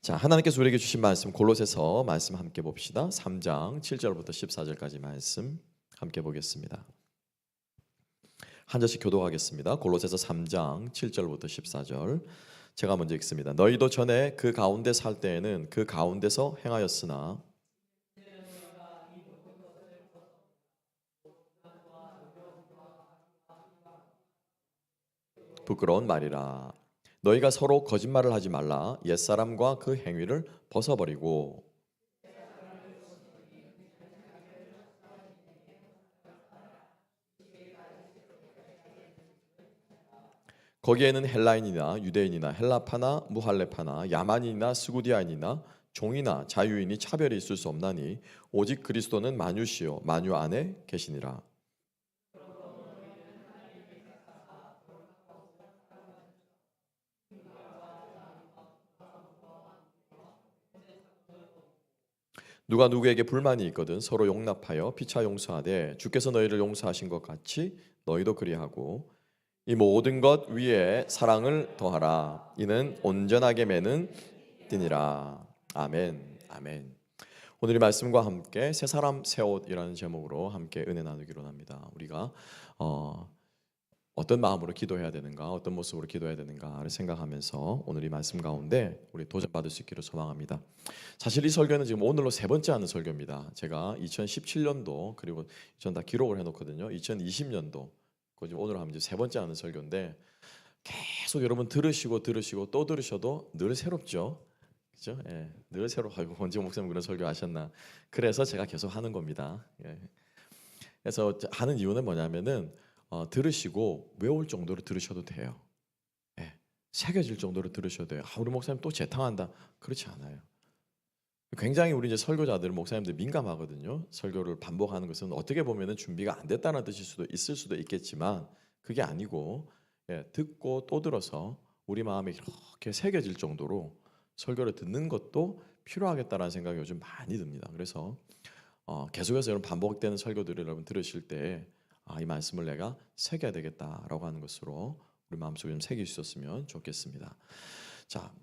자, 하나님께서 우리에게 주신 말씀 골로새서 말씀 함께 봅시다. 3장 7절부터 14절까지 말씀 함께 보겠습니다. 한 절씩 교독하겠습니다. 골로새서 3장 7절부터 14절. 제가 먼저 읽습니다. 너희도 전에 그 가운데 살 때에는 그 가운데서 행하였으나 부끄러운 말이라. 너희가 서로 거짓말을 하지 말라. 옛사람과 그 행위를 벗어버리고 거기에는 헬라인이나 유대인이나 헬라파나 무할레파나 야만인이나 스구디아인이나 종이나 자유인이 차별이 있을 수 없나니 오직 그리스도는 만유시요 만유 안에 계시니라. 누가 누구에게 불만이 있거든 서로 용납하여 피차 용서하되 주께서 너희를 용서하신 것 같이 너희도 그리하고 이 모든 것 위에 사랑을 더하라. 이는 온전하게 매는 띠니라. 아멘. 아멘. 오늘 이 말씀과 함께 새 사람 새 옷이라는 제목으로 함께 은혜 나누기로 합니다. 우리가 어떤 마음으로 기도해야 되는가, 어떤 모습으로 기도해야 되는가를 생각하면서 오늘 이 말씀 가운데 우리 도전받을 수 있기를 소망합니다. 사실 이 설교는 지금 오늘로 세 번째 하는 설교입니다. 제가 2017년도 그리고 전 다 기록을 해놓거든요. 2020년도 지금 오늘 하면 이제 세 번째 하는 설교인데 계속 여러분 들으시고 또 들으셔도 늘 새롭죠. 그죠? 예, 늘 새로. 아이고 언제 목사님 그런 설교 하셨나. 그래서 제가 계속 하는 겁니다. 예. 그래서 하는 이유는 뭐냐면은 들으시고 외울 정도로 들으셔도 돼요. 예, 새겨질 정도로 들으셔도 돼요. 우리 목사님 또 재탕한다. 그렇지 않아요. 굉장히 우리 이제 설교자들, 목사님들 민감하거든요. 설교를 반복하는 것은 어떻게 보면은 준비가 안 됐다는 뜻일 수도 있을 수도 있겠지만 그게 아니고 듣고 또 들어서 우리 마음에 이렇게 새겨질 정도로 설교를 듣는 것도 필요하겠다라는 생각이 요즘 많이 듭니다. 그래서 계속해서 여러분 반복되는 설교들을 여러분 들으실 때 이 말씀을 내가 새겨야 되겠다라고 하는 것으로 우리 마음속에 좀 새길 수 있었으면 좋겠습니다. 자,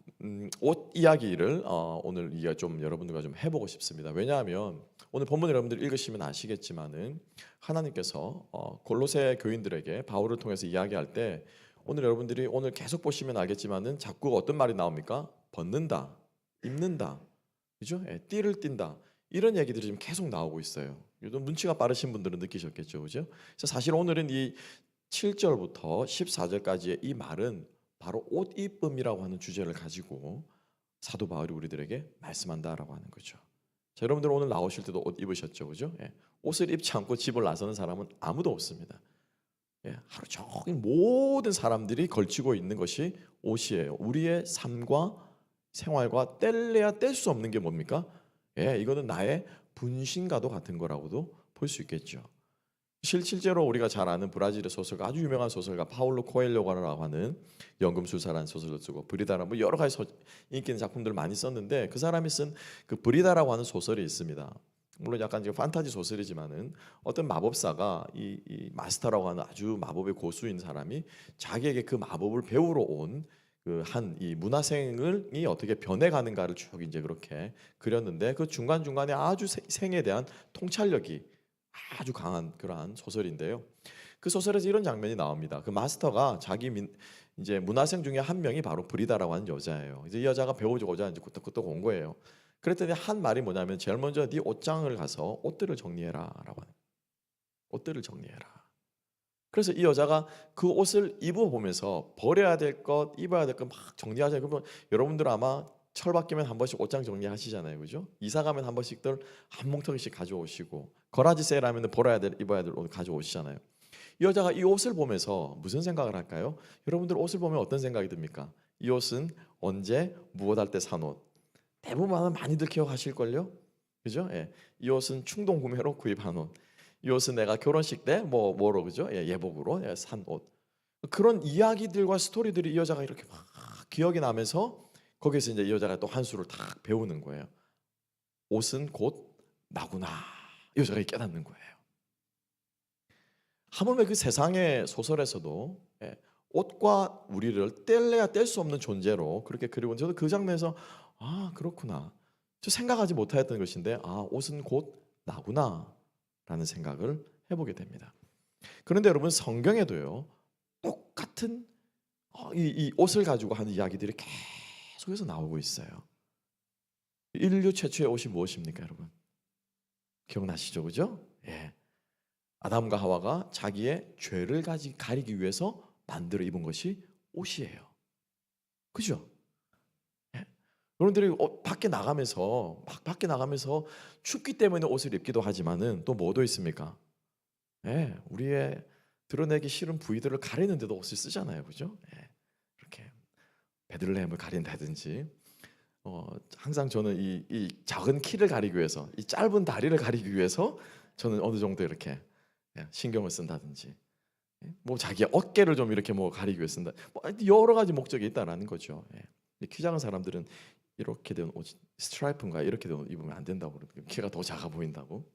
옷 이야기를 오늘 좀 여러분들과 좀 해보고 싶습니다. 왜냐하면 오늘 본문 여러분들 읽으시면 아시겠지만은 하나님께서 골로새 교인들에게 바울을 통해서 이야기할 때 오늘 여러분들이 오늘 계속 보시면 알겠지만은 자꾸 어떤 말이 나옵니까? 벗는다, 입는다, 그죠? 띠를 띈다. 이런 얘기들이 지금 계속 나오고 있어요. 요즘 눈치가 빠르신 분들은 느끼셨겠죠, 그죠? 그래서 사실 오늘은 이 7절부터 14절까지의 이 말은 바로 옷 입음이라고 하는 주제를 가지고 사도 바울이 우리들에게 말씀한다라고 하는 거죠. 자, 여러분들 오늘 나오실 때도 옷 입으셨죠, 그죠? 옷을 입지 않고 집을 나서는 사람은 아무도 없습니다. 하루 종일 모든 사람들이 걸치고 있는 것이 옷이에요. 우리의 삶과 생활과 뗄래야 뗄 수 없는 게 뭡니까? 이거는 나의 분신과도 같은 거라고도 볼 수 있겠죠. 실제로 우리가 잘 아는 브라질의 소설가, 아주 유명한 소설가 파울로 코엘료라고 하는 연금술사라는 소설을 쓰고 브리다라 뭐 여러 가지 인기 있는 작품들을 많이 썼는데 그 사람이 쓴 그 브리다라고 하는 소설이 있습니다. 물론 약간 지금 판타지 소설이지만은 어떤 마법사가 이 마스터라고 하는 아주 마법의 고수인 사람이 자기에게 그 마법을 배우러 온 그 한 이 문화생이 어떻게 변해가는가를 쭉 이제 그렇게 그렸는데 그 중간 중간에 아주 생에 대한 통찰력이 아주 강한 그러한 소설인데요. 그 소설에서 이런 장면이 나옵니다. 그 마스터가 이제 문화생 중에 한 명이 바로 브리다라고 하는 여자예요. 이제 이 여자가 배워주고자 이제 그때그때 온 거예요. 그랬더니 한 말이 뭐냐면 제일 먼저 네 옷장을 가서 옷들을 정리해라라고 하는. 옷들을 정리해라. 그래서 이 여자가 그 옷을 입어보면서 버려야 될 것, 입어야 될 것 막 정리하자. 그러면 여러분들 아마 철 바뀌면 한 번씩 옷장 정리하시잖아요, 그죠? 이사 가면 한 번씩들 한 뭉텅이씩 가져오시고 거라지 세일하면 입어야 될 옷 가져오시잖아요. 이 여자가 이 옷을 보면서 무슨 생각을 할까요? 여러분들 옷을 보면 어떤 생각이 듭니까? 이 옷은 언제 무엇 할 때 산 옷? 대부분 많이들 기억하실걸요? 그죠? 이 옷은 충동 구매로 구입한 옷. 이 옷은 내가 결혼식 때 뭐로 그죠? 예복으로 산 옷. 그런 이야기들과 스토리들이 이 여자가 이렇게 막 기억이 나면서 거기서 이제 이 여자가 또 한 수를 딱 배우는 거예요. 옷은 곧 나구나. 이 여자가 깨닫는 거예요. 하물며 그 세상의 소설에서도 옷과 우리를 뗄래야 뗄 수 없는 존재로 그렇게 그리고 저도 그 장면에서 아 그렇구나. 저 생각하지 못하였던 것인데 아 옷은 곧 나구나라는 생각을 해보게 됩니다. 그런데 여러분 성경에도요 똑같은 이 옷을 가지고 하는 이야기들이 계속해서 나오고 있어요. 인류 최초의 옷이 무엇입니까, 여러분? 기억나시죠, 그죠? 예. 아담과 하와가 자기의 죄를 가리기 위해서 만들어 입은 것이 옷이에요. 그죠? 예. 여러분들이 밖에 나가면서 춥기 때문에 옷을 입기도 하지만은 또 뭐도 있습니까? 예, 우리의 드러내기 싫은 부위들을 가리는데도 옷을 쓰잖아요, 그죠? 예, 이렇게 베들레헴을 가린다든지, 항상 저는 이 작은 키를 가리기 위해서, 이 짧은 다리를 가리기 위해서 저는 어느 정도 이렇게 신경을 쓴다든지, 뭐 자기의 어깨를 좀 이렇게 뭐 가리기 위해 쓴다, 뭐 여러 가지 목적이 있다라는 거죠. 예. 키 작은 사람들은 이렇게 된 옷, 스트라이프인가 이렇게 된 옷 입으면 안 된다고 그러거든요. 키가 더 작아 보인다고.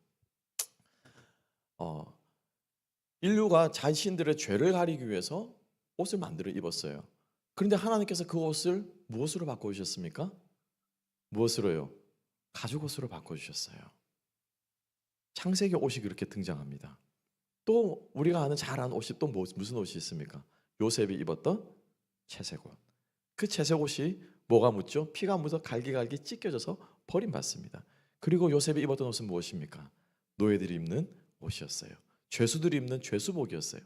어, 인류가 자신들의 죄를 가리기 위해서 옷을 만들어 입었어요. 그런데 하나님께서 그 옷을 무엇으로 바꿔주셨습니까? 무엇으로요? 가죽 옷으로 바꿔주셨어요. 창세기 옷이 그렇게 등장합니다. 또 우리가 잘 아는 옷이 또 무슨 옷이 있습니까? 요셉이 입었던 채색 옷. 그 채색 옷이 뭐가 묻죠? 피가 묻어 갈기갈기 찢겨져서 버림받습니다. 그리고 요셉이 입었던 옷은 무엇입니까? 노예들이 입는 옷이었어요. 죄수들이 입는 죄수복이었어요.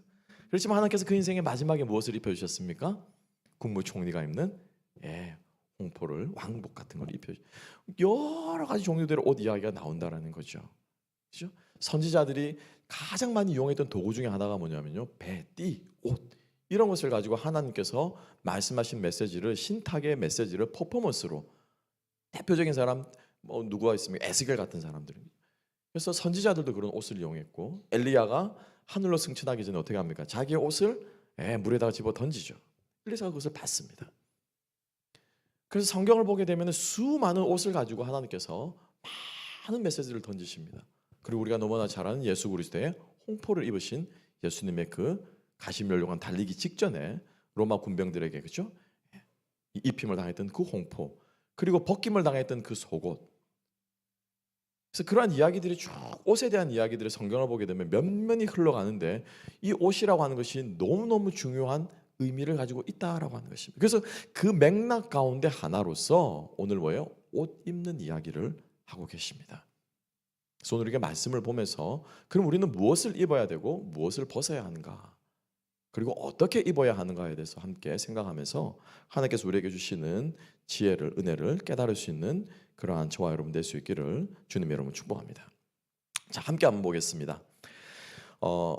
그렇지만 하나님께서 그 인생의 마지막에 무엇을 입혀주셨습니까? 국무총리가 입는 홍포를 왕복 같은 걸 입혀 여러 가지 종류대로 옷 이야기가 나온다라는 거죠. 그렇죠? 선지자들이 가장 많이 이용했던 도구 중에 하나가 뭐냐면요, 배, 띠, 옷 이런 것을 가지고 하나님께서 말씀하신 메시지를 신탁의 메시지를 퍼포먼스로 대표적인 사람 뭐 누구가 있습니까? 에스겔 같은 사람들입니다. 그래서 선지자들도 그런 옷을 이용했고 엘리야가 하늘로 승천하기 전에 어떻게 합니까? 자기의 옷을 물에다가 집어 던지죠. 엘리사가 그것을 봤습니다. 그래서 성경을 보게 되면 수많은 옷을 가지고 하나님께서 많은 메시지를 던지십니다. 그리고 우리가 너무나 잘 아는 예수 그리스도의 홍포를 입으신 예수님의 그 가시면류관 달리기 직전에 로마 군병들에게 그렇죠? 입힘을 당했던 그 홍포, 그리고 벗김을 당했던 그 속옷. 그래서 그러한 이야기들이 쭉 옷에 대한 이야기들을 성경을 보게 되면 면면이 흘러가는데 이 옷이라고 하는 것이 너무너무 중요한 의미를 가지고 있다라고 하는 것입니다. 그래서 그 맥락 가운데 하나로서 오늘 뭐예요? 옷 입는 이야기를 하고 계십니다. 그래서 오늘 우리가 말씀을 보면서 그럼 우리는 무엇을 입어야 되고 무엇을 벗어야 하는가, 그리고 어떻게 입어야 하는가에 대해서 함께 생각하면서 하나님께서 우리에게 주시는 지혜를, 은혜를 깨달을 수 있는 그러한 저와 여러분 될 수 있기를 주님 여러분 축복합니다. 자, 함께 한번 보겠습니다.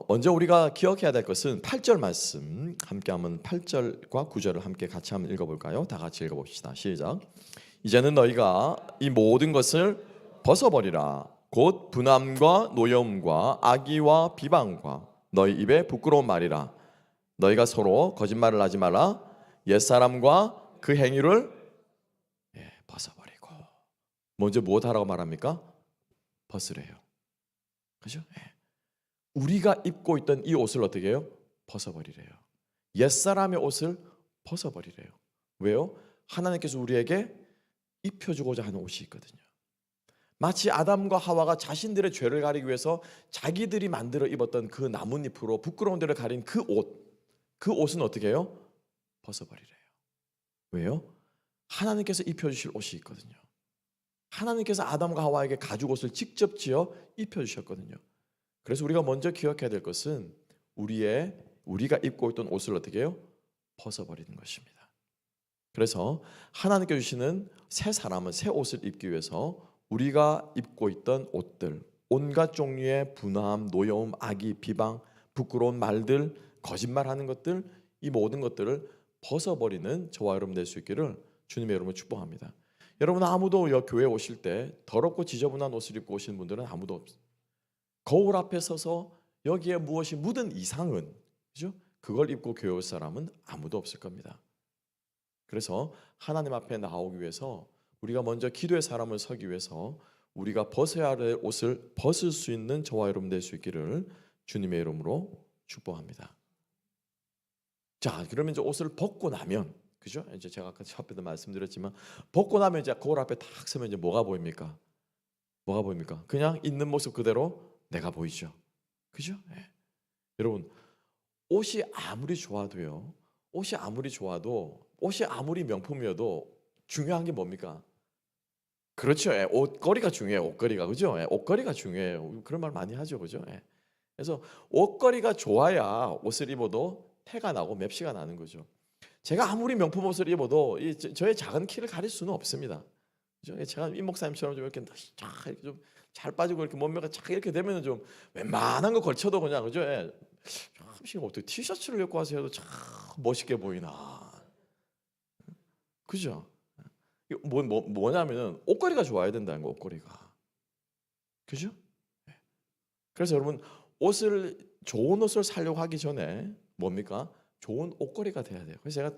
먼저 우리가 기억해야 될 것은 8절 말씀, 함께 한번 8절과 9절을 함께 같이 한번 읽어볼까요? 다 같이 읽어봅시다. 시작. 이제는 너희가 이 모든 것을 벗어버리라. 곧 분함과 노여움과 악의와 비방과 너희 입에 부끄러운 말이라. 너희가 서로 거짓말을 하지 말라. 옛사람과 그 행위를 벗어버리고. 먼저 무엇 하라고 말합니까? 벗으래요. 그죠? 우리가 입고 있던 이 옷을 어떻게 해요? 벗어버리래요. 옛사람의 옷을 벗어버리래요. 왜요? 하나님께서 우리에게 입혀주고자 하는 옷이 있거든요. 마치 아담과 하와가 자신들의 죄를 가리기 위해서 자기들이 만들어 입었던 그 나뭇잎으로 부끄러운 데를 가린 그 옷, 그 옷은 어떻게 해요? 벗어버리래요. 왜요? 하나님께서 입혀주실 옷이 있거든요. 하나님께서 아담과 하와에게 가죽 옷을 직접 지어 입혀주셨거든요. 그래서 우리가 먼저 기억해야 될 것은 우리가 입고 있던 옷을 어떻게 해요? 벗어버리는 것입니다. 그래서 하나님께 주시는 새 사람은 새 옷을 입기 위해서 우리가 입고 있던 옷들, 온갖 종류의 분함, 노여움, 악의, 비방, 부끄러운 말들, 거짓말하는 것들, 이 모든 것들을 벗어버리는 저와 여러분 될 수 있기를 주님의 여러분을 축복합니다. 여러분 아무도 교회에 오실 때 더럽고 지저분한 옷을 입고 오시는 분들은 아무도 없어요. 거울 앞에 서서 여기에 무엇이 묻은 이상은, 그죠? 그걸 입고 교회 올 사람은 아무도 없을 겁니다. 그래서 하나님 앞에 나오기 위해서 우리가 먼저 기도의 사람을 서기 위해서 우리가 벗어야 할 옷을 벗을 수 있는 저와 여러분 될 수 있기를 주님의 이름으로 축복합니다. 자, 그러면 이제 옷을 벗고 나면, 그죠? 이제 제가 아까 앞에도 말씀드렸지만 벗고 나면 이제 거울 앞에 딱 서면 이제 뭐가 보입니까? 뭐가 보입니까? 그냥 있는 모습 그대로 내가 보이죠. 그죠? 예. 여러분, 옷이 아무리 좋아도요. 옷이 아무리 명품이어도 중요한 게 뭡니까? 그렇죠. 예. 옷걸이가 중요해요. 옷걸이가. 그죠? 예. 옷걸이가 중요해요. 그런 말 많이 하죠. 그죠? 예. 그래서 옷걸이가 좋아야 옷을 입어도 태가 나고 맵시가 나는 거죠. 제가 아무리 명품 옷을 입어도 저의 작은 키를 가릴 수는 없습니다. 그죠? 제가 임 목사님처럼 좀 이렇게 쫙 이렇게 좀 잘 빠지고 이렇게 몸매가 쫙 이렇게 되면은 좀 웬만한 거 걸쳐도 그냥, 그죠? 예. 참씩 어떻게 티셔츠를 입고 와서 참 멋있게 보이나. 그죠? 이거 뭐냐면은 옷걸이가 좋아야 된다는 거, 옷걸이가. 그죠? 그래서 여러분, 좋은 옷을 사려고 하기 전에 뭡니까? 좋은 옷걸이가 돼야 돼요. 그래서 제가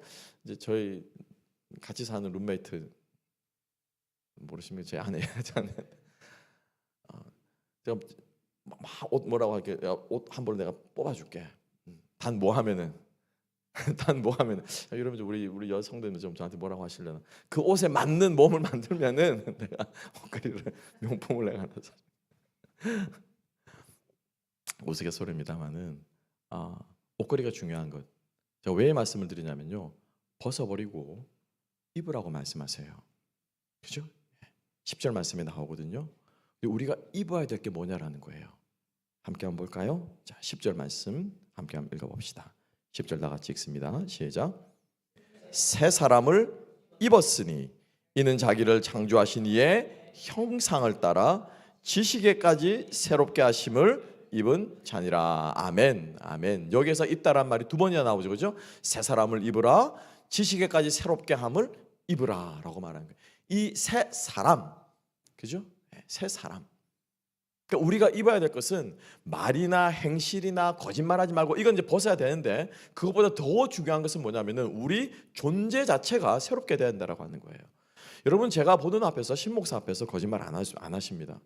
이제 저희 같이 사는 룸메이트 모르시면 제 아내, 제가 옷 뭐라고 할게, 옷 한 벌 내가 뽑아줄게. 단 뭐 하면은 여러분, 우리 여성들은 좀 저한테 뭐라고 하시려나? 그 옷에 맞는 몸을 만들면은 내가 옷걸이를 명품을 내가 하나 사. 우스갯소리입니다만은 옷걸이가 중요한 것. 제가 왜 말씀을 드리냐면요, 벗어버리고 입으라고 말씀하세요. 그죠? 10절 말씀에 나오거든요. 우리가 입어야 될 게 뭐냐라는 거예요. 함께 한번 볼까요? 자, 10절 말씀 함께 한번 읽어봅시다. 10절 다 같이 읽습니다. 시작. 새 사람을 입었으니 이는 자기를 창조하신 이의 형상을 따라 지식에까지 새롭게 하심을 입은 자니라. 아멘. 아멘. 여기에서 입다란 말이 두 번이나 나오죠. 그죠? 새 사람을 입으라, 지식에까지 새롭게 함을 입으라 라고 말하는 거예요. 이 새 사람, 그죠? 새 사람. 그러니까 우리가 입어야 될 것은 말이나 행실이나 거짓말하지 말고 이건 이제 벗어야 되는데, 그것보다 더 중요한 것은 뭐냐면은 우리 존재 자체가 새롭게 돼야 된다라고 하는 거예요. 여러분, 제가 보는 앞에서, 신목사 앞에서 거짓말 안 하십니다.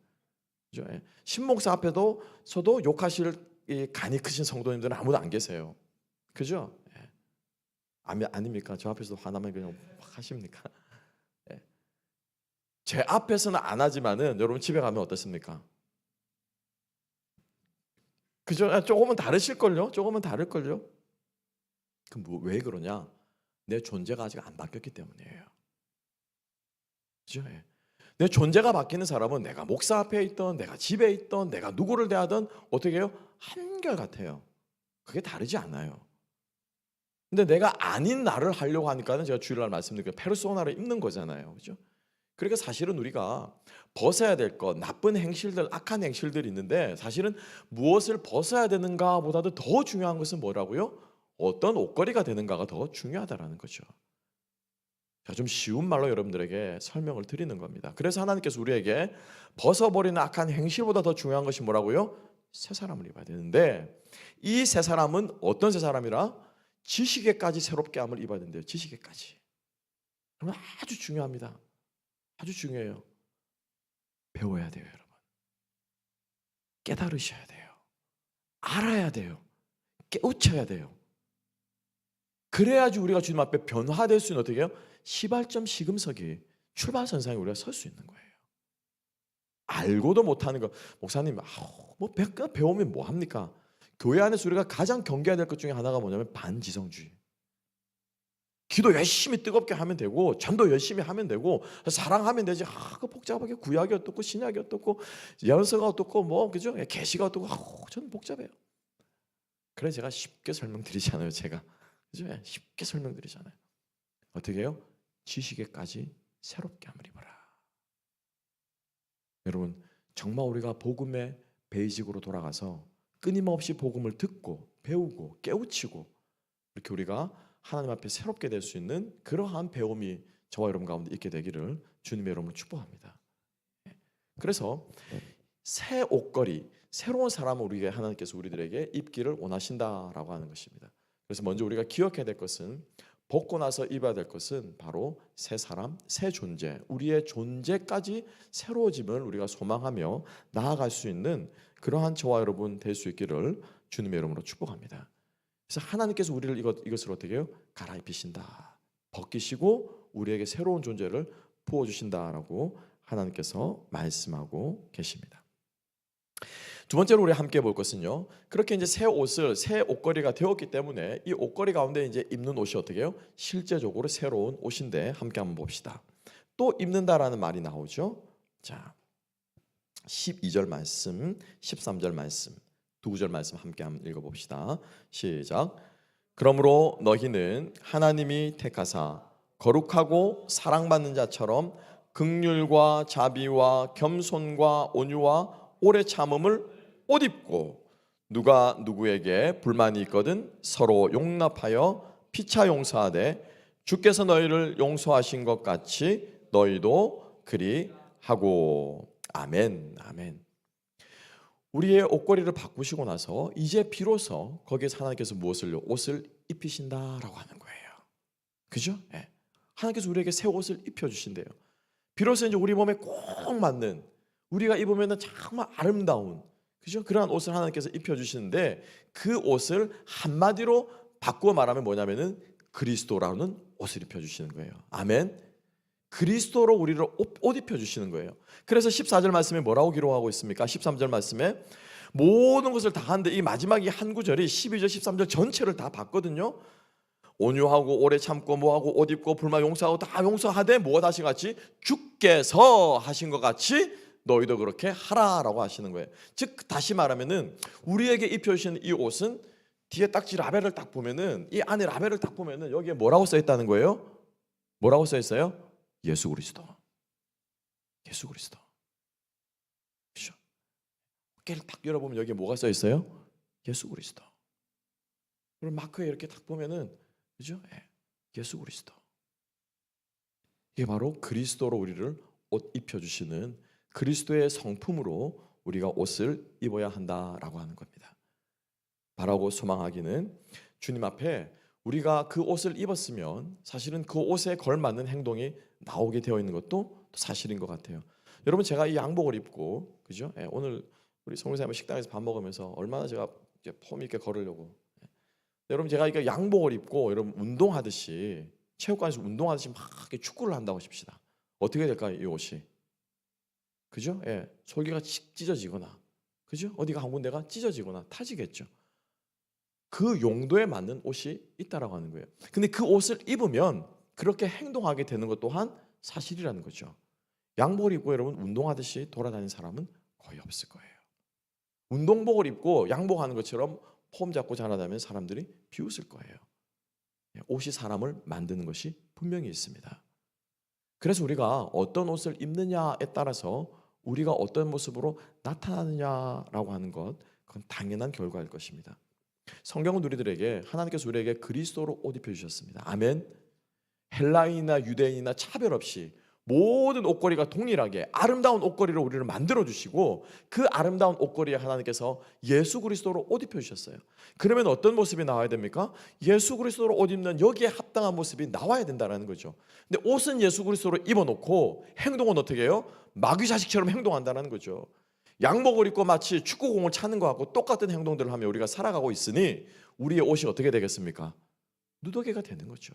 그죠? 신목사 앞에도 서도 욕하실 간이 크신 성도님들은 아무도 안 계세요. 그죠? 아닙니까? 저 앞에서도 화나면 그냥 확 하십니까? 제 앞에서는 안 하지만은 여러분 집에 가면 어떻습니까? 그죠? 조금은 다르실걸요? 조금은 다를걸요? 그럼 왜 그러냐? 내 존재가 아직 안 바뀌었기 때문이에요. 그죠? 내 존재가 바뀌는 사람은 내가 목사 앞에 있던, 내가 집에 있던, 내가 누구를 대하든 어떻게 해요? 한결같아요. 그게 다르지 않아요. 근데 내가 아닌 나를 하려고 하니까는 제가 주일날 말씀드린 페르소나를 입는 거잖아요. 그죠? 그러니까 사실은 우리가 벗어야 될 것, 나쁜 행실들, 악한 행실들이 있는데, 사실은 무엇을 벗어야 되는가 보다도 더 중요한 것은 뭐라고요? 어떤 옷걸이가 되는가가 더 중요하다라는 거죠. 자, 좀 쉬운 말로 여러분들에게 설명을 드리는 겁니다. 그래서 하나님께서 우리에게 벗어버리는 악한 행실보다 더 중요한 것이 뭐라고요? 새 사람을 입어야 되는데, 이 새 사람은 어떤 새 사람이라? 지식에까지 새롭게 함을 입어야 된대요. 지식에까지. 그러면 아주 중요합니다. 아주 중요해요. 배워야 돼요, 여러분. 깨달으셔야 돼요. 알아야 돼요. 깨우쳐야 돼요. 그래야지 우리가 주님 앞에 변화될 수 있는, 어떻게 해요? 시발점 시금석이 출발선상에 우리가 설 수 있는 거예요. 알고도 못하는 거. 목사님, 뭐 배우면 뭐 합니까? 교회 안에서 우리가 가장 경계해야 될 것 중에 하나가 뭐냐면 반지성주의. 기도 열심히 뜨겁게 하면 되고, 전도 열심히 하면 되고, 사랑하면 되지. 그 복잡하게 구약이 어떻고 신약이 어떻고 연서가 어떻고 뭐, 그죠? 계시가 어떻고, 저는 복잡해요. 그래서 제가 쉽게 설명드리잖아요. 제가, 그죠? 쉽게 설명드리잖아요. 어떻게 해요? 지식에까지 새롭게 함을 입어라. 여러분, 정말 우리가 복음의 베이직으로 돌아가서 끊임없이 복음을 듣고 배우고 깨우치고, 이렇게 우리가 하나님 앞에 새롭게 될 수 있는 그러한 배움이 저와 여러분 가운데 있게 되기를 주님의 이름으로 축복합니다. 그래서 새 옷걸이, 새로운 사람을 우리에게 하나님께서 우리들에게 입기를 원하신다라고 하는 것입니다. 그래서 먼저 우리가 기억해야 될 것은, 벗고 나서 입어야 될 것은 바로 새 사람, 새 존재, 우리의 존재까지 새로워짐을 우리가 소망하며 나아갈 수 있는 그러한 저와 여러분 될 수 있기를 주님의 이름으로 축복합니다. 그래서 하나님께서 우리를 이것을 어떻게 해요? 갈아입히신다. 벗기시고 우리에게 새로운 존재를 부어주신다라고 하나님께서 말씀하고 계십니다. 두 번째로 우리 함께 볼 것은요. 그렇게 이제 새 옷걸이가 되었기 때문에 이 옷걸이 가운데 이제 입는 옷이 어떻게 해요? 실제적으로 새로운 옷인데 함께 한번 봅시다. 또 입는다라는 말이 나오죠. 자, 12절 말씀, 13절 말씀, 두 구절 말씀 함께 한번 읽어봅시다. 시작. 그러므로 너희는 하나님이 택하사 거룩하고 사랑받는 자처럼 긍휼과 자비와 겸손과 온유와 오래 참음을 옷 입고 누가 누구에게 불만이 있거든 서로 용납하여 피차 용서하되 주께서 너희를 용서하신 것 같이 너희도 그리 하고. 아멘. 아멘. 우리의 옷걸이를 바꾸시고 나서 이제 비로소 거기에서 하나님께서 무엇을요? 옷을 입히신다라고 하는 거예요. 그죠? 네. 하나님께서 우리에게 새 옷을 입혀주신대요. 비로소 이제 우리 몸에 꼭 맞는, 우리가 입으면 정말 아름다운, 그죠? 그러한 옷을 하나님께서 입혀주시는데 그 옷을 한마디로 바꾸어 말하면 뭐냐면은 그리스도라는 옷을 입혀주시는 거예요. 아멘. 그리스도로 우리를 옷 입혀주시는 거예요. 그래서 14절 말씀에 뭐라고 기록하고 있습니까? 13절 말씀에 모든 것을 다 하는데 이 마지막 이 한 구절이 12절 13절 전체를 다 봤거든요. 온유하고 오래 참고 뭐하고 옷 입고 불만 용서하고 다 용서하되 무엇 하신 같이 주께서 하신 것 같이 너희도 그렇게 하라라고 하시는 거예요. 즉 다시 말하면은 우리에게 입혀주신 이 옷은 뒤에 딱지 라벨을 딱 보면은 이 안에 라벨을 딱 보면은 여기에 뭐라고 써 있다는 거예요? 뭐라고 써 있어요? 예수 그리스도. 예수 그리스도. 그렇죠? 어깨를 딱 열어보면 여기에 뭐가 써 있어요? 예수 그리스도. 그럼 마크에 이렇게 딱 보면은 그죠? 예수 그리스도. 이게 바로 그리스도로 우리를 옷 입혀주시는 그리스도의 성품으로 우리가 옷을 입어야 한다라고 하는 겁니다. 바라고 소망하기는 주님 앞에 우리가 그 옷을 입었으면 사실은 그 옷에 걸맞는 행동이 나오게 되어 있는 것도 사실인 것 같아요. 여러분 제가 이 양복을 입고 그죠? 오늘 우리 성우사님 식당에서 밥 먹으면서 얼마나 제가 이제 폼 있게 걸으려고. 여러분 제가 이거 양복을 입고 여러분 운동하듯이 체육관에서 운동하듯이 막 이렇게 축구를 한다고 하십시다. 어떻게 될까요? 이 옷이. 그죠? 솔기가 찢어지거나 그죠? 어디가 한 군데가 찢어지거나 타지겠죠. 그 용도에 맞는 옷이 있다라고 하는 거예요. 근데 그 옷을 입으면 그렇게 행동하게 되는 것 또한 사실이라는 거죠. 양복을 입고 여러분 운동하듯이 돌아다니는 사람은 거의 없을 거예요. 운동복을 입고 양복하는 것처럼 폼 잡고 자라다니면 사람들이 비웃을 거예요. 옷이 사람을 만드는 것이 분명히 있습니다. 그래서 우리가 어떤 옷을 입느냐에 따라서 우리가 어떤 모습으로 나타나느냐라고 하는 것, 그건 당연한 결과일 것입니다. 성경은 우리들에게 하나님께서 우리에게 그리스도로 옷 입혀주셨습니다. 아멘. 헬라인이나 유대인이나 차별 없이 모든 옷걸이가 동일하게 아름다운 옷걸이를 우리를 만들어주시고 그 아름다운 옷걸이에 하나님께서 예수 그리스도로 옷 입혀주셨어요. 그러면 어떤 모습이 나와야 됩니까? 예수 그리스도로 옷 입는 여기에 합당한 모습이 나와야 된다는 거죠. 근데 옷은 예수 그리스도로 입어놓고 행동은 어떻게 해요? 마귀 자식처럼 행동한다는 거죠. 양복을 입고 마치 축구공을 차는 것하고 똑같은 행동들을 하며 우리가 살아가고 있으니 우리의 옷이 어떻게 되겠습니까? 누더기가 되는 거죠.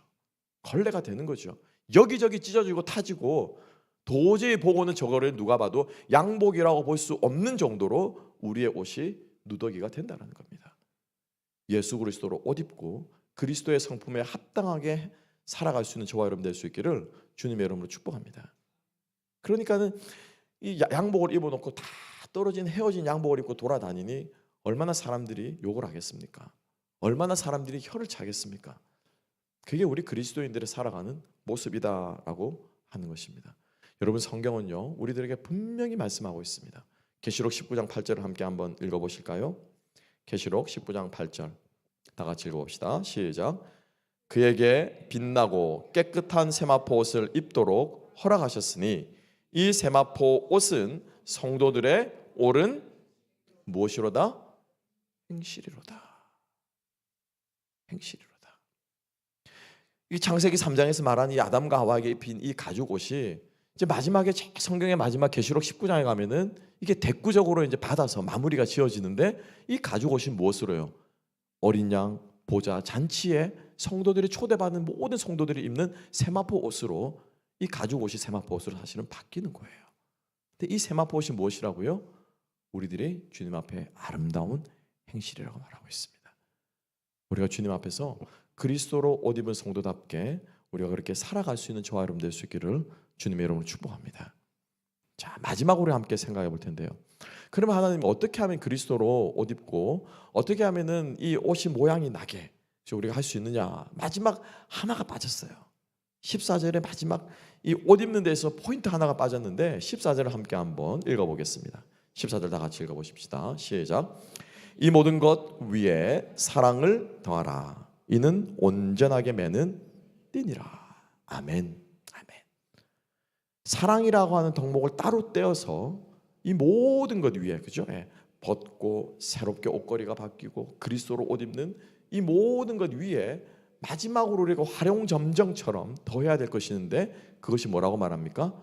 걸레가 되는 거죠. 여기저기 찢어지고 타지고 도저히 보고는 저거를 누가 봐도 양복이라고 볼 수 없는 정도로 우리의 옷이 누더기가 된다는 겁니다. 예수 그리스도로 옷 입고 그리스도의 성품에 합당하게 살아갈 수 있는 저와 여러분 될 수 있기를 주님의 이름으로 축복합니다. 그러니까는 이 양복을 입어놓고 다 떨어진 헤어진 양복을 입고 돌아다니니 얼마나 사람들이 욕을 하겠습니까? 얼마나 사람들이 혀를 차겠습니까? 그게 우리 그리스도인들의 살아가는 모습이다라고 하는 것입니다. 여러분 성경은요 우리들에게 분명히 말씀하고 있습니다. 계시록 19장 8절을 함께 한번 읽어보실까요? 계시록 19장 8절 다 같이 읽어봅시다. 시작. 그에게 빛나고 깨끗한 세마포 옷을 입도록 허락하셨으니 이 세마포 옷은 성도들의 옳은 무엇이로다? 행실이로다. 행실이로다. 이 창세기 3장에서 말한 이 아담과 하와에게 입힌 이 가죽 옷이 이제 마지막에 성경의 마지막 계시록 19장에 가면은 이게 대구적으로 이제 받아서 마무리가 지어지는데 이 가죽 옷이 무엇으로요? 어린 양, 보좌 잔치에 성도들이 초대받는 모든 성도들이 입는 세마포 옷으로 이 가죽 옷이 세마포 옷으로 사실은 바뀌는 거예요. 근데 이 세마포 옷이 무엇이라고요? 우리들이 주님 앞에 아름다운 행실이라고 말하고 있습니다. 우리가 주님 앞에서 그리스도로 옷 입은 성도답게 우리가 그렇게 살아갈 수 있는 저와 여러분 될 수 있기를 주님의 이름으로 축복합니다. 자, 마지막으로 함께 생각해 볼 텐데요. 그러면 하나님 어떻게 하면 그리스도로 옷 입고 어떻게 하면은 이 옷이 모양이 나게 우리가 할 수 있느냐? 마지막 하나가 빠졌어요. 14절에 마지막 이 옷 입는 데서 포인트 하나가 빠졌는데 14절을 함께 한번 읽어보겠습니다. 14절 다 같이 읽어보십시다. 시작. 이 모든 것 위에 사랑을 더하라. 이는 온전하게 매는 띠니라. 아멘. 아멘. 사랑이라고 하는 덕목을 따로 떼어서 이 모든 것 위에, 그죠? 벗고 새롭게 옷걸이가 바뀌고 그리스도로 옷 입는 이 모든 것 위에 마지막으로 우리가 활용점정처럼 더해야 될 것이 있는데 그것이 뭐라고 말합니까?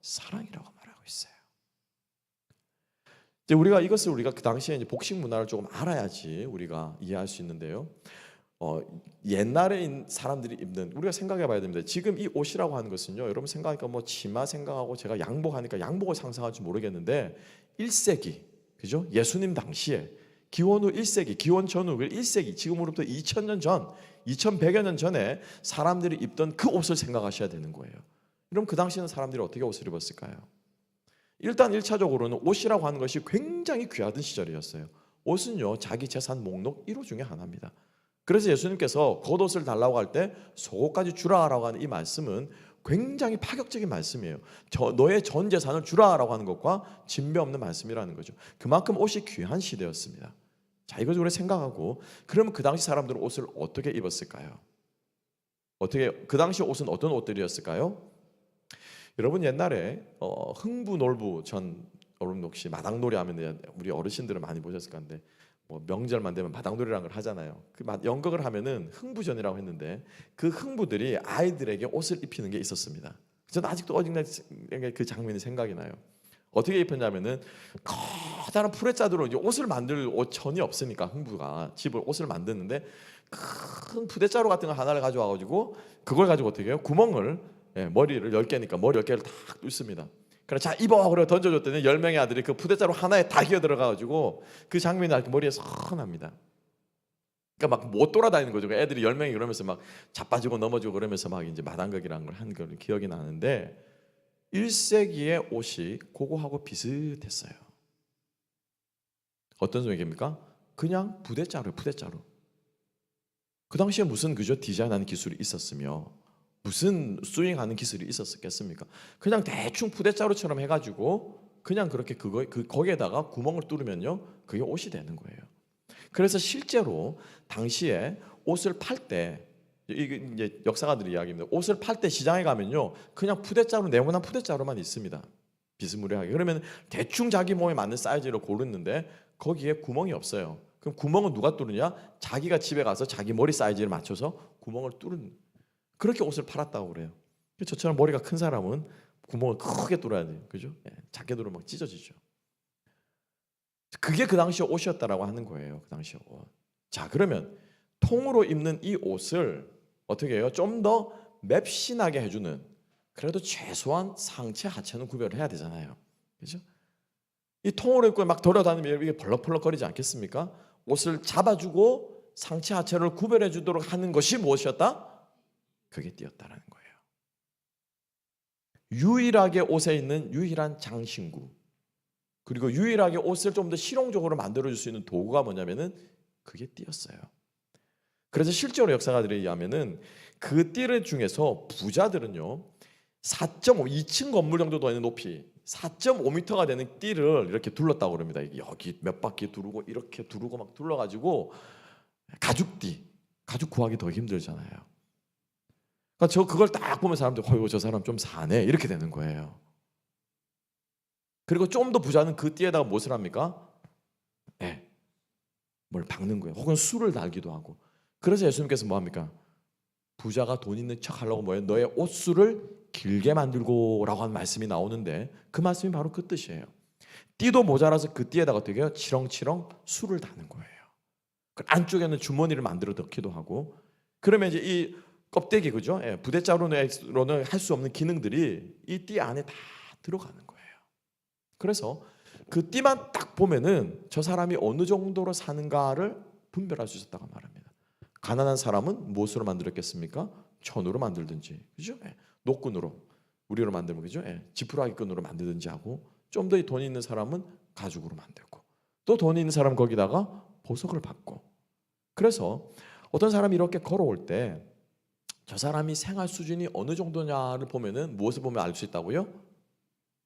사랑이라고 말하고 있어요. 이제 우리가 이것을 우리가 그 당시에 이제 복식 문화를 조금 알아야지 우리가 이해할 수 있는데요. 옛날에 사람들이 입는, 우리가 생각해 봐야 됩니다. 지금 이 옷이라고 하는 것은요, 여러분 생각하니까 뭐 치마 생각하고 제가 양복하니까 양복을 상상할지 모르겠는데 1세기, 그죠? 예수님 당시에 기원 후 1세기, 기원 전후 1세기, 지금으로부터 2000년 전, 2100여 년 전에 사람들이 입던 그 옷을 생각하셔야 되는 거예요. 그럼 그 당시에는 사람들이 어떻게 옷을 입었을까요? 일단 1차적으로는 옷이라고 하는 것이 굉장히 귀하던 시절이었어요. 옷은요, 자기 재산 목록 1호 중에 하나입니다. 그래서 예수님께서 겉옷을 달라고 할 때 속옷까지 주라라고 하는 이 말씀은 굉장히 파격적인 말씀이에요. 너의 전 재산을 주라라고 하는 것과 진배 없는 말씀이라는 거죠. 그만큼 옷이 귀한 시대였습니다. 자, 이걸 우리 생각하고, 그러면 그 당시 사람들은 옷을 어떻게 입었을까요? 그 당시 옷은 어떤 옷들이었을까요? 여러분 옛날에 흥부놀부, 여러분 혹시 마당놀이 하면 우리 어르신들은 많이 보셨을 건데 뭐 명절만 되면 마당놀이라는 걸 하잖아요. 그 연극을 하면은 흥부전이라고 했는데 그 흥부들이 아이들에게 옷을 입히는 게 있었습니다. 저는 아직도 어딘가 그 장면이 생각이 나요. 어떻게 입혔냐면은 커다란 푸대자루로 이제 옷을 만들 옷천이 없으니까 흥부가 집을 옷을 만드는데 큰 푸대자루 같은 거 하나를 가져와 가지고 그걸 가지고 어떻게 해요? 구멍을, 머리를 10개니까 머리 10개를 딱 뚫습니다. 그래, 자 입어 그래 던져줬더니 10명의 아들이 그 푸대자루 하나에 다 기어 들어가가지고 그 장면이 이렇게 머리에 선합니다. 그러니까 막 못 돌아다니는 거죠. 애들이 10명이 그러면서 막 자빠지고 넘어지고 그러면서 막 이제 마당극이라는 걸 한 걸 기억이 나는데 1세기의 옷이 그거하고 비슷했어요. 어떤 소리입니까? 그냥 푸대자루. 그 당시에 무슨 그저 디자인하는 기술이 있었으며 무슨 스윙하는 기술이 있었겠습니까? 그냥 대충 푸대자루처럼 해가지고 그냥 그렇게 거기에다가 구멍을 뚫으면요 그게 옷이 되는 거예요. 그래서 실제로 당시에 옷을 팔 때, 이게 이제 역사가들의 이야기입니다. 옷을 팔 때 시장에 가면요 그냥 푸대자루, 네모난 푸대자루만 있습니다. 비스무리하게. 그러면 대충 자기 몸에 맞는 사이즈로 고르는데 거기에 구멍이 없어요. 그럼 구멍은 누가 뚫느냐? 자기가 집에 가서 자기 머리 사이즈를 맞춰서 구멍을 뚫는, 그렇게 옷을 팔았다고 그래요. 저처럼 머리가 큰 사람은 구멍을 크게 뚫어야 돼요. 그죠? 작게 뚫으면 막 찢어지죠. 그게 그 당시 옷이었다라고 하는 거예요. 그 당시 옷. 자, 그러면 통으로 입는 이 옷을 어떻게 해요? 좀 더 맵신하게 해주는, 그래도 최소한 상체 하체는 구별을 해야 되잖아요. 그죠? 이 통으로 입고 막 돌아다니면 이게 벌럭벌럭거리지 않겠습니까? 옷을 잡아주고 상체 하체를 구별해 주도록 하는 것이 무엇이었다? 그게 띠였다라는 거예요. 유일하게 옷에 있는 유일한 장신구, 그리고 유일하게 옷을 좀 더 실용적으로 만들어줄 수 있는 도구가 뭐냐면은 그게 띠였어요. 그래서 실제로 역사가들에 의하면은 그 띠를 중에서 부자들은요 4.5, 2층 건물 정도 되는 높이 4.5m가 되는 띠를 이렇게 둘렀다고 그럽니다. 여기 몇 바퀴 두르고 이렇게 두르고 막 둘러가지고 가죽띠, 가죽 구하기 더 힘들잖아요. 그러니까 그걸 딱 보면 사람들 저 사람 좀 사네 이렇게 되는 거예요. 그리고 좀 더 부자는 그 띠에다가 무엇을 합니까? 뭘 박는 거예요. 혹은 술을 달기도 하고. 그래서 예수님께서 뭐 합니까? 부자가 돈 있는 척 하려고 뭐예요? 너의 옷술을 길게 만들고라고 하는 말씀이 나오는데 그 말씀이 바로 그 뜻이에요. 띠도 모자라서 그 띠에다가 어떻게 해요? 치렁치렁 술을 다는 거예요. 그 안쪽에는 주머니를 만들어 넣기도 하고, 그러면 이제 이 껍데기, 그죠? 예, 부대자루로는 할 수 없는 기능들이 이 띠 안에 다 들어가는 거예요. 그래서 그 띠만 딱 보면은 저 사람이 어느 정도로 사는가를 분별할 수 있었다고 말합니다. 가난한 사람은 무엇으로 만들었겠습니까? 천으로 만들든지, 그죠? 예, 녹근으로, 우리로 만들면, 그죠? 예, 지푸라기 끈으로 만들든지 하고, 좀 더 돈 있는 사람은 가죽으로 만들고, 또 돈 있는 사람 거기다가 보석을 받고. 그래서 어떤 사람이 이렇게 걸어올 때 저 사람이 생활 수준이 어느 정도냐를 보면은 무엇을 보면 알 수 있다고요?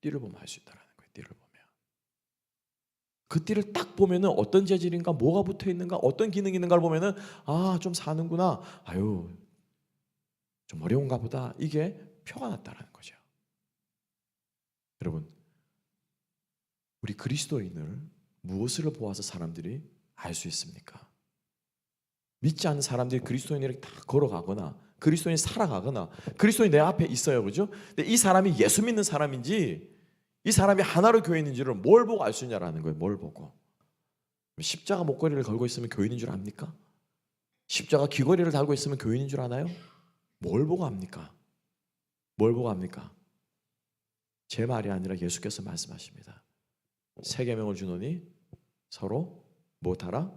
띠를 보면 알 수 있다라는 거예요. 띠를 보면. 그 띠를 딱 보면은 어떤 재질인가, 뭐가 붙어 있는가, 어떤 기능이 있는가를 보면은 아, 좀 사는구나. 아유, 좀 어려운가 보다. 이게 표가 났다라는 거죠. 여러분, 우리 그리스도인을 무엇을 보아서 사람들이 알 수 있습니까? 믿지 않는 사람들이 그리스도인을 다 걸어가거나 그리스도인이 살아가거나 그리스도인이 내 앞에 있어요, 그죠? 근데 이 사람이 예수 믿는 사람인지 이 사람이 하나로 교인인지를 뭘 보고 알 수 있냐라는 거예요. 뭘 보고. 십자가 목걸이를 걸고 있으면 교인인 줄 압니까? 십자가 귀걸이를 달고 있으면 교인인 줄 아나요? 뭘 보고 압니까? 뭘 보고 압니까? 제 말이 아니라 예수께서 말씀하십니다. 세 계명을 주노니 서로 못하라?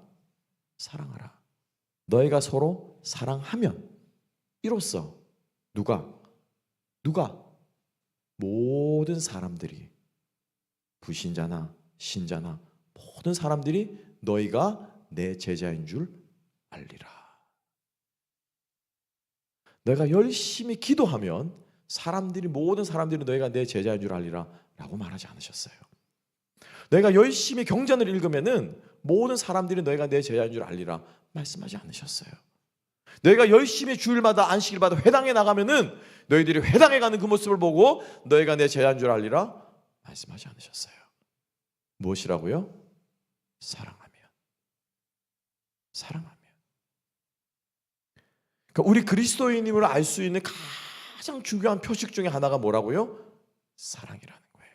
사랑하라. 너희가 서로 사랑하면 이로써 누가 모든 사람들이, 불신자나 신자나 모든 사람들이 너희가 내 제자인 줄 알리라. 내가 열심히 기도하면 모든 사람들이 너희가 내 제자인 줄 알리라 라고 말하지 않으셨어요. 내가 열심히 경전을 읽으면은 모든 사람들이 너희가 내 제자인 줄 알리라 말씀하지 않으셨어요. 너희가 열심히 주일마다 안식일 받아 회당에 나가면은 너희들이 회당에 가는 그 모습을 보고 너희가 내 제자인 줄 알리라 말씀하지 않으셨어요. 무엇이라고요? 사랑하면. 그러니까 우리 그리스도인임을 알 수 있는 가장 중요한 표식 중에 하나가 뭐라고요? 사랑이라는 거예요.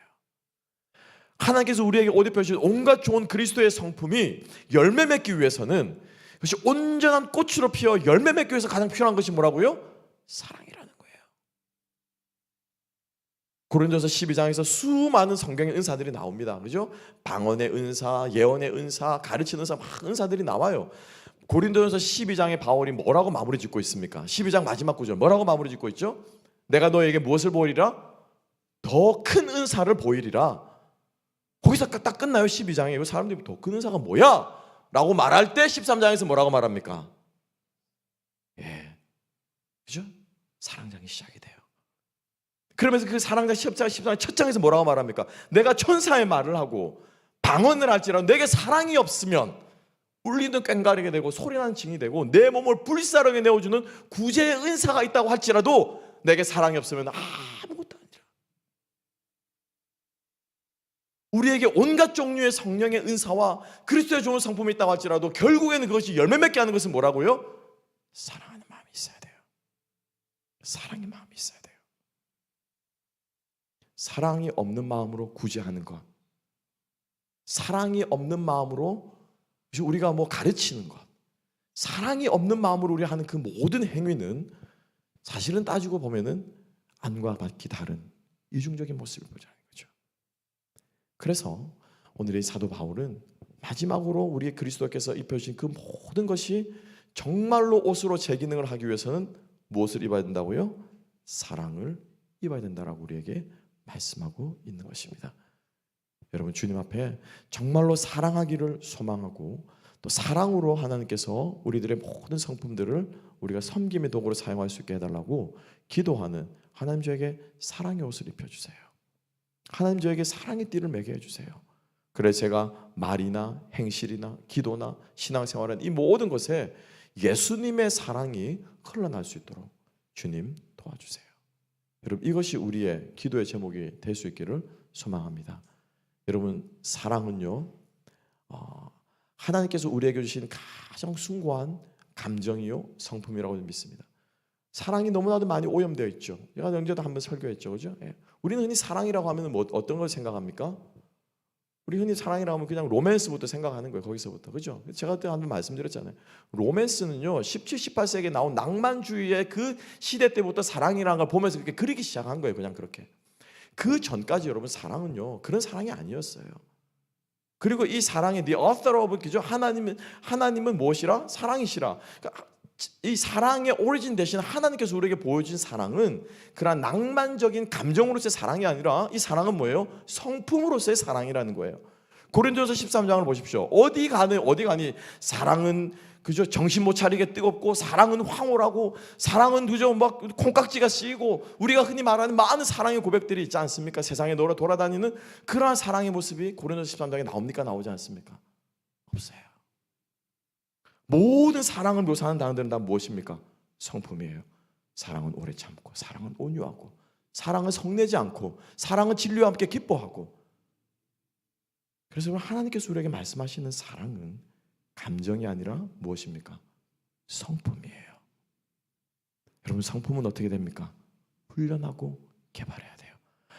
하나님께서 우리에게 옷 입혀주신 온갖 좋은 그리스도의 성품이 열매 맺기 위해서는, 그것이 온전한 꽃으로 피어 열매 맺기 위해서 가장 필요한 것이 뭐라고요? 사랑이라는 거예요. 고린도서 12장에서 수많은 성경의 은사들이 나옵니다. 그죠? 방언의 은사, 예언의 은사, 가르치는 은사, 막 은사들이 나와요. 고린도전서 12장에 바울이 뭐라고 마무리 짓고 있습니까? 12장 마지막 구절 뭐라고 마무리 짓고 있죠? 내가 너에게 무엇을 보이리라? 더 큰 은사를 보이리라. 거기서 딱 끝나요. 12장에. 사람들이 더 큰 은사가 뭐야? 라고 말할 때 13장에서 뭐라고 말합니까? 예, 그죠? 사랑장이 시작이 돼요. 그러면서 그 사랑장 13장 첫 장에서 뭐라고 말합니까? 내가 천사의 말을 하고 방언을 할지라도 내게 사랑이 없으면 울리는 꽹가리게 되고 소리나는 징이 되고 내 몸을 불사르게 내어주는 구제의 은사가 있다고 할지라도 내게 사랑이 없으면 아무것도 아니라. 우리에게 온갖 종류의 성령의 은사와 그리스도의 좋은 성품이 있다고 할지라도 결국에는 그것이 열매 맺게 하는 것은 뭐라고요? 사랑하는 마음이 있어야 돼요. 사랑의 마음이 있어야 돼요. 사랑이 없는 마음으로 구제하는 것, 사랑이 없는 마음으로 우리가 가르치는 것, 사랑이 없는 마음으로 우리가 하는 그 모든 행위는 사실은 따지고 보면은 안과 밖이 다른 이중적인 모습을 보자는 거죠. 그래서 오늘 이 사도 바울은 마지막으로 우리 그리스도께서 입혀주신 그 모든 것이 정말로 옷으로 제 기능을 하기 위해서는 무엇을 입어야 된다고요? 사랑을 입어야 된다라고 우리에게 말씀하고 있는 것입니다. 여러분, 주님 앞에 정말로 사랑하기를 소망하고 또 사랑으로 하나님께서 우리들의 모든 성품들을 우리가 섬김의 도구로 사용할 수 있게 해달라고 기도하는, 하나님 저에게 사랑의 옷을 입혀주세요. 하나님 저에게 사랑의 띠를 매게 해주세요. 그래서 제가 말이나 행실이나 기도나 신앙생활은 이 모든 것에 예수님의 사랑이 흘러날 수 있도록 주님 도와주세요. 여러분, 이것이 우리의 기도의 제목이 될 수 있기를 소망합니다. 여러분, 사랑은요, 하나님께서 우리에게 주신 가장 숭고한 감정이요 성품이라고 믿습니다. 사랑이 너무나도 많이 오염되어 있죠. 제가 언제도 한번 설교했죠, 그죠? 예. 우리는 흔히 사랑이라고 하면 어떤 걸 생각합니까? 우리 흔히 사랑이라고 하면 그냥 로맨스부터 생각하는 거예요. 거기서부터. 그죠? 제가 그때 한번 말씀드렸잖아요. 로맨스는요 17, 18세기에 나온 낭만주의의 그 시대 때부터 사랑이라는 걸 보면서 그렇게 그리기 시작한 거예요. 그냥 그렇게. 그 전까지 여러분 사랑은요 그런 사랑이 아니었어요. 그리고 이 사랑의 the author of 그죠? 하나님은 무엇이라? 사랑이시라. 그러니까 이 사랑의 오리진 대신 하나님께서 우리에게 보여준 사랑은 그런 낭만적인 감정으로서의 사랑이 아니라 이 사랑은 뭐예요? 성품으로서의 사랑이라는 거예요. 고린도전서 13장을 보십시오. 어디 가니 사랑은 그저 정신 못 차리게 뜨겁고 사랑은 황홀하고 사랑은 그저 막 콩깍지가 씌이고 우리가 흔히 말하는 많은 사랑의 고백들이 있지 않습니까? 세상에 돌아다니는 그러한 사랑의 모습이 고린도전서 13장에 나옵니까? 나오지 않습니까? 없어요. 모든 사랑을 묘사하는 단어들은 다 무엇입니까? 성품이에요. 사랑은 오래 참고 사랑은 온유하고 사랑은 성내지 않고 사랑은 진리와 함께 기뻐하고. 그래서 하나님께서 우리에게 말씀하시는 사랑은 감정이 아니라 무엇입니까? 성품이에요. 여러분 성품은 어떻게 됩니까? 훈련하고 개발해야 돼요.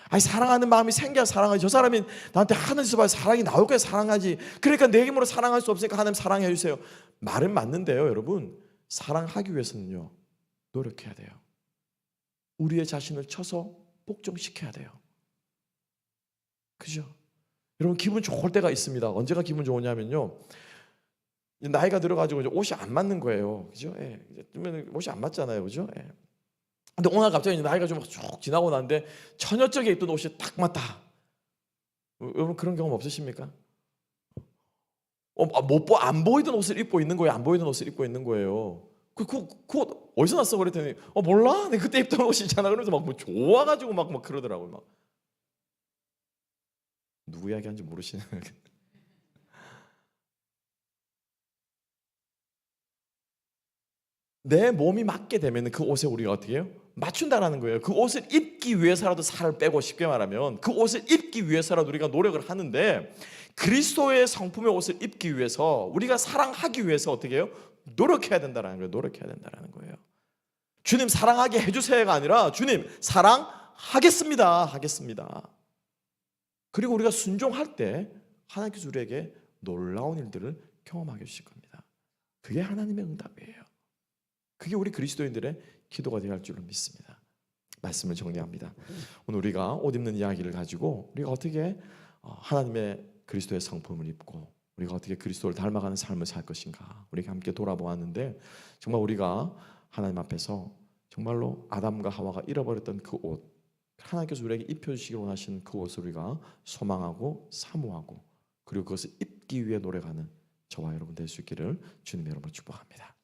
아니 사랑하는 마음이 생겨야 사랑하지. 저 사람이 나한테 하늘에서 봐야 사랑이 나올 거야 사랑하지. 그러니까 내 힘으로 사랑할 수 없으니까 하나님 사랑해 주세요. 말은 맞는데요 여러분 사랑하기 위해서는요 노력해야 돼요. 우리의 자신을 쳐서 복종시켜야 돼요. 그죠? 여러분 기분 좋을 때가 있습니다. 언제가 기분 좋으냐면요 나이가 들어가지고 옷이 안 맞는 거예요. 그죠? 예. 옷이 안 맞잖아요. 그죠? 예. 근데 오늘 갑자기 나이가 좀 쭉 지나고 나는데 처녀적에 입던 옷이 딱 맞다. 여러분 그런 경험 없으십니까? 안 보이던 옷을 입고 있는 거예요. 안 보이던 옷을 입고 있는 거예요. 그 옷 어디서 났어? 그랬더니 몰라. 내가 그때 입던 옷이잖아. 그러면서 막 뭐 좋아가지고 막 그러더라고요. 막 누구 이야기하는지 모르시는. 내 몸이 맞게 되면 그 옷에 우리가 어떻게 해요? 맞춘다라는 거예요. 그 옷을 입기 위해서라도 살을 빼고 쉽게 말하면 그 옷을 입기 위해서라도 우리가 노력을 하는데 그리스도의 성품의 옷을 입기 위해서 우리가 사랑하기 위해서 어떻게 해요? 노력해야 된다라는 거예요. 노력해야 된다라는 거예요. 주님 사랑하게 해주세요가 아니라 주님 사랑하겠습니다. 하겠습니다. 그리고 우리가 순종할 때 하나님께서 우리에게 놀라운 일들을 경험하게 해주실 겁니다. 그게 하나님의 응답이에요. 그게 우리 그리스도인들의 기도가 되어야 할 줄로 믿습니다. 말씀을 정리합니다. 오늘 우리가 옷 입는 이야기를 가지고 우리가 어떻게 하나님의 그리스도의 성품을 입고 우리가 어떻게 그리스도를 닮아가는 삶을 살 것인가 우리가 함께 돌아보았는데 정말 우리가 하나님 앞에서 정말로 아담과 하와가 잃어버렸던 그 옷 하나님께서 우리에게 입혀주시기 원하시는 그 옷을 우리가 소망하고 사모하고 그리고 그것을 입기 위해 노력하는 저와 여러분 될 수 있기를 주님의 이름으로 축복합니다.